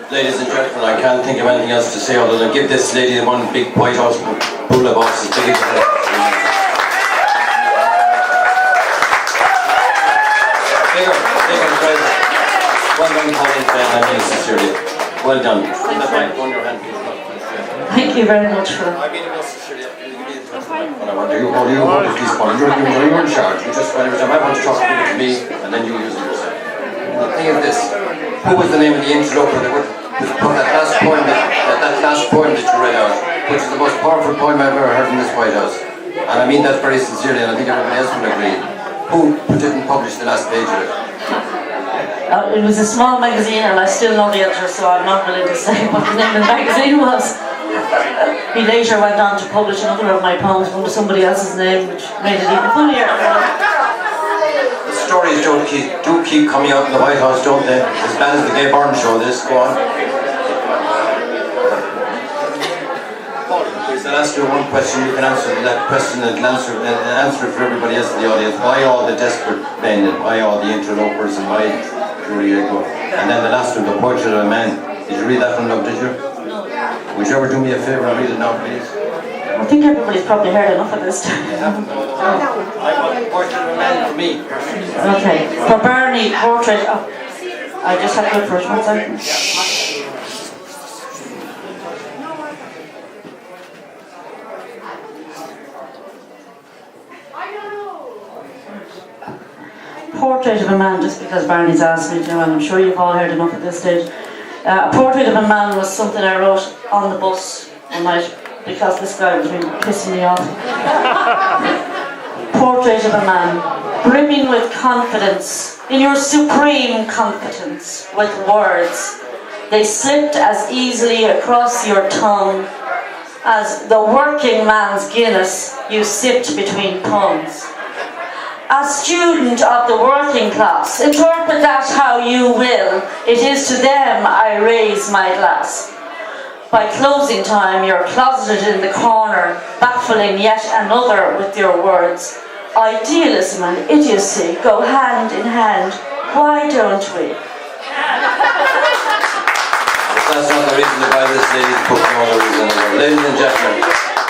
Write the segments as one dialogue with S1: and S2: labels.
S1: Ladies and gentlemen, I can't think of anything else to say other than give this lady one big Whitehouse bull of us as big as her. Bigger, crazy. Well done, Pauline, I mean sincerely. Well done. That microphone in your hand, please.
S2: Thank you very much for that.
S1: I mean, most sincerely. I want you hold these points. You're in charge. You just every time I want to talk to me, and then you use it yourself. The thing is this: who was the name of the interloper that would put that last poem that you read out, which is the most powerful poem I've ever heard in this White House, and I mean that very sincerely, and I think everybody else would agree. Who didn't publish the last page of it?
S2: It was a small magazine, and I still know the editor, so I'm not willing to say what the name of the magazine was. He later went on to publish another of my poems under somebody else's name, which made it even funnier.
S1: The stories do keep coming out in the White House, don't they? As bad as the Gay Barn show, this. Go on. Please, I'll ask you one question. You can answer that question and answer it for everybody else in the audience. Why all the desperate men, and why all the interlopers, and why Juriego? And then the last one, the portrait of a man. Did you read that one, love? Did you? Would you ever do me a favour and read it now, please?
S2: I think everybody's probably heard enough of this.
S1: I want a portrait of a man for me.
S2: Okay. For Bernie, portrait of... I just have to go first, one second. Portrait of a man, just because Barney's asked me to, and I'm sure you've all heard enough at this stage. A portrait of a man was something I wrote on the bus one night because this guy was really pissing me off. Portrait of a man, brimming with confidence, in your supreme competence, with words. They slipped as easily across your tongue as the working man's Guinness you sipped between puns. A student of the working class, interpret that how you will. It is to them I raise my glass. By closing time, you're closeted in the corner, baffling yet another with your words. Idealism and idiocy go hand in hand. Why don't we?
S1: That's not the reason to buy this lady's book, no other reason. Ladies and gentlemen,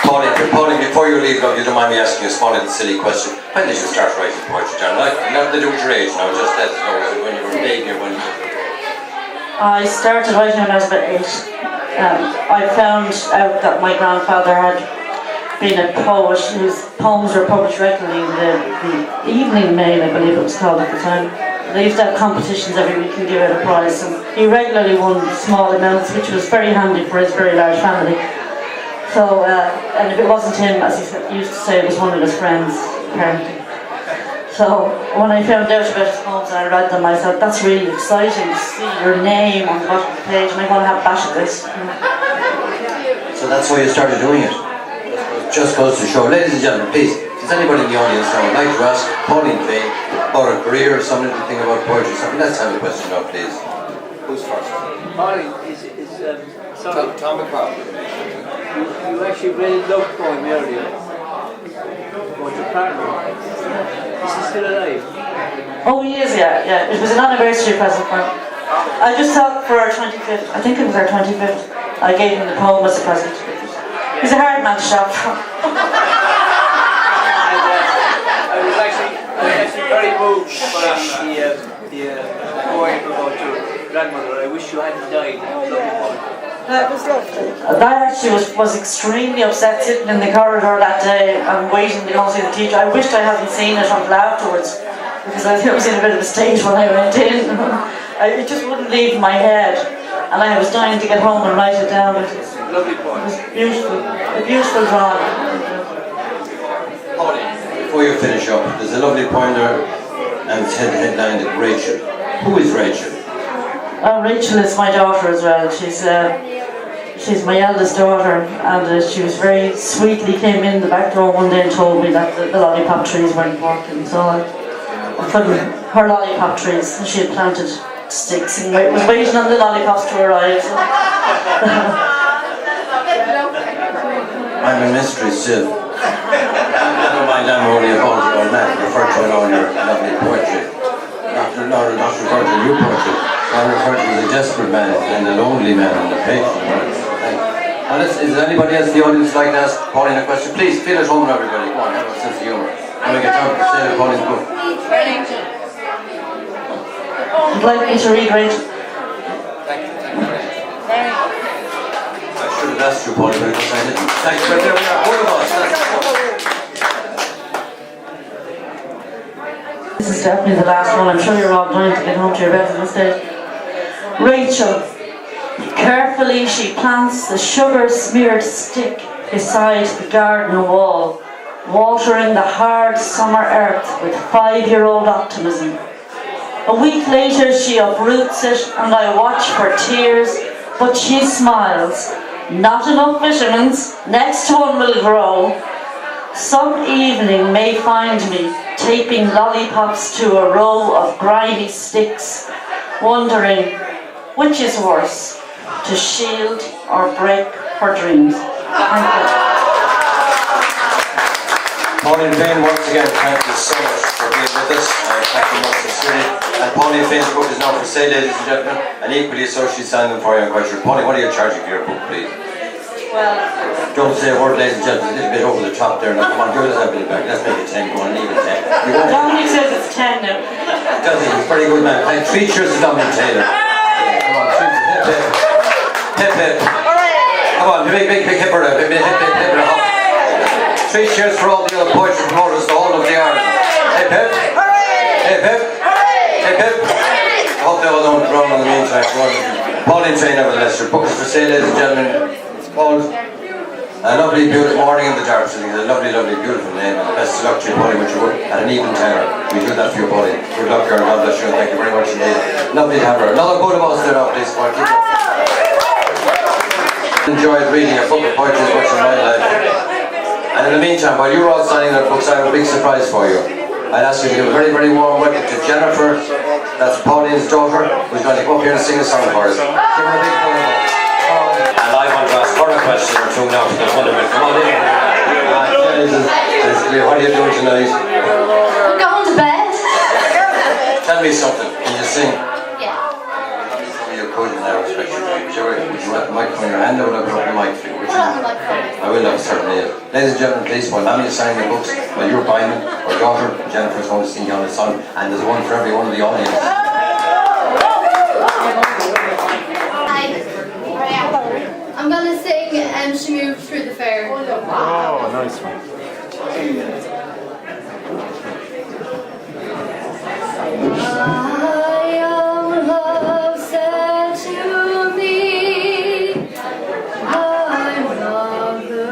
S1: Pauline, before you leave, you don't mind me asking you a small little silly question. When did you start writing poetry, John? Not to do with your age now, just let us know when you were a baby or when you were...
S2: I started writing when I was about 8. I found out that my grandfather had been a poet whose poems were published regularly in the Evening Mail, I believe it was called at the time. They used to have competitions every week and give out a prize, and he regularly won small amounts, which was very handy for his very large family. So, and if it wasn't him, as he used to say, it was one of his friends, apparently. So, when I found out about his poems and I read them, I thought, that's really exciting to see your name on the bottom of the page, and I want to have a bash at this.
S1: So that's why you started doing it. Just goes to show. Ladies and gentlemen, please, does anybody in the audience now would like to ask Pauline Fayne about her career or something to think about poetry or something? Let's have a question now, please. Who's first?
S3: Pauline sorry.
S1: Tom McCall.
S3: You actually read a love poem earlier about your partner. Is he still alive?
S2: Oh, he is, yeah. It was an anniversary present for him. I just thought for our 25th, I think it was our 25th, I gave him the poem as a present. He's a hard man to shop for.
S3: I was actually very moved by the poem about your grandmother. I wish you hadn't died.
S2: That was lovely. That actually was extremely upset sitting in the corridor that day and waiting to go and see the teacher. I wished I hadn't seen it until afterwards because I think I was in a bit of a state when I went in. It just wouldn't leave my head and I was dying to get home and write it down. But
S3: lovely poem.
S2: It was beautiful. A beautiful drawing.
S1: Pauline, before you finish up, there's a lovely poem there and it's headlined Rachel. Who is Rachel?
S2: Rachel is my daughter as well. She's my eldest daughter, and she was very sweetly came in the back door one day and told me that the lollipop trees weren't working. So I put her lollipop trees, and she had planted sticks and was waiting on the lollipops to arrive. So.
S1: I'm a mystery still. Never mind, I'm only a political man. Refer to all your lovely poetry. Not refer to your poetry. I'm referred to as a desperate man and a lonely man and a patient man. And is there anybody else in the audience like to ask Pauline a question? Please, feel at home, everybody. Come on, have a sense of humour. I'm going to get time to say Pauline's book.
S2: Would like me to read, Rachel?
S1: I should have asked you, Pauline, but I didn't. Thank you. Right there we are. Both of us.
S2: This is definitely the last one. I'm sure you're all dying to get home to your beds at this stage. Rachel. Carefully she plants the sugar-smeared stick beside the garden wall, watering the hard summer earth with 5-year-old optimism. A week later she uproots it and I watch for tears, but she smiles. Not enough vitamins, next one will grow. Some evening may find me taping lollipops to a row of grimy sticks, wondering which is worse, to shield or break her dreams. Thank you.
S1: Pauline Fayne, once again, thank you so much for being with us. Thank you most sincerely. And Pauline Fayne's book is now for sale, ladies and gentlemen, and equally so she's signed them for you, I'm quite sure. Pauline, what are you charging for your book, please?
S2: Well,
S1: don't say a word, ladies and gentlemen, a little bit over the top there. Now, come on, give us that bit back. Let's make it 10, go on, leave it 10.
S2: Dominic says it's 10 now.
S1: Does he? He's a very good man. Thank 3 cheers to Dominic Taylor. Come on, 3 cheers. Hip, hip. Hip, hip. Come on, big hipper there. Big hipper up. 3 cheers for all the other poetry promoters, the whole of the Ireland. Hip, hip. Hip, hip. Hip, hip. I hope they all don't drown in the meantime. Pauline Fayne, nevertheless, your book is for sale, ladies and gentlemen. It's called A Lovely Beautiful Morning in the Dark. It's a lovely, lovely, beautiful name. And best of luck to you, Pauline, with your book at an even tenor. We do that for you, Pauline. Good luck, girl. God bless you. Thank you very much indeed. Lovely to have her. Another boat of us there now, please. Come on, keep up. Enjoyed reading a book of poetry as much in my life. And in the meantime, while you're all signing their books, I have a big surprise for you. I'd ask you to give a very, very warm welcome to Jennifer. That's Pauline's daughter, who's going to come up here and sing a song for us. Give her a big applause. And I want to ask her a question or two now to the fun of it. Come on in. What are you doing tonight?
S4: I'm going to bed.
S1: Tell me something. Can you sing?
S4: Yeah.
S1: You could, and I respect your time. Would you have the microphone in your hand or would I put up the mic for you? Which
S4: Put up the microphone.
S1: I will have, certainly. Ladies and gentlemen, please, while Mammy is signing the books, while you're buying them, our daughter Jennifer is going to sing you on the song, and there's one for every one of the audience.
S4: Hi. I'm going to sing She Moved Through the Fair.
S5: Oh, nice one.
S4: My young love said to me, my mother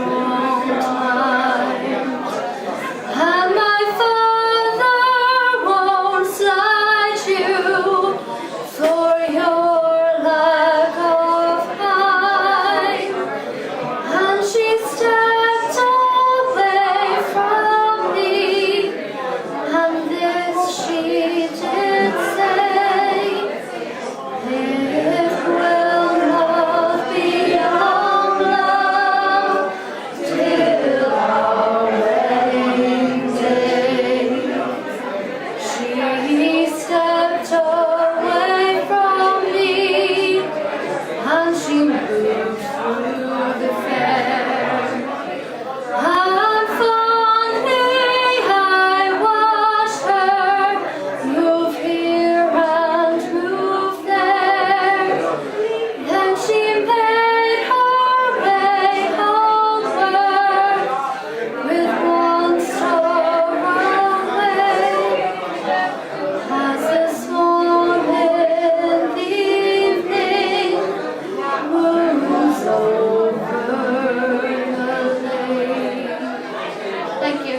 S4: won't mind, and my father won't slight you for your lack of mind. And she stepped away from me, and this she did say, it will not be long, love, till our wedding day. She stepped away from me, and she moved through the fair. And fondly I watched her move here and move there. Then she made her way homeward with one sorrow way. As the swan in the evening moves over the lake. Thank you.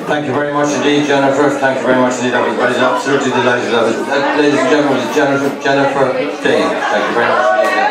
S1: Thank you very much indeed, Jennifer. Thank you very much indeed. I was absolutely delighted. Ladies and gentlemen, Jennifer Fayne. Thank you very much indeed.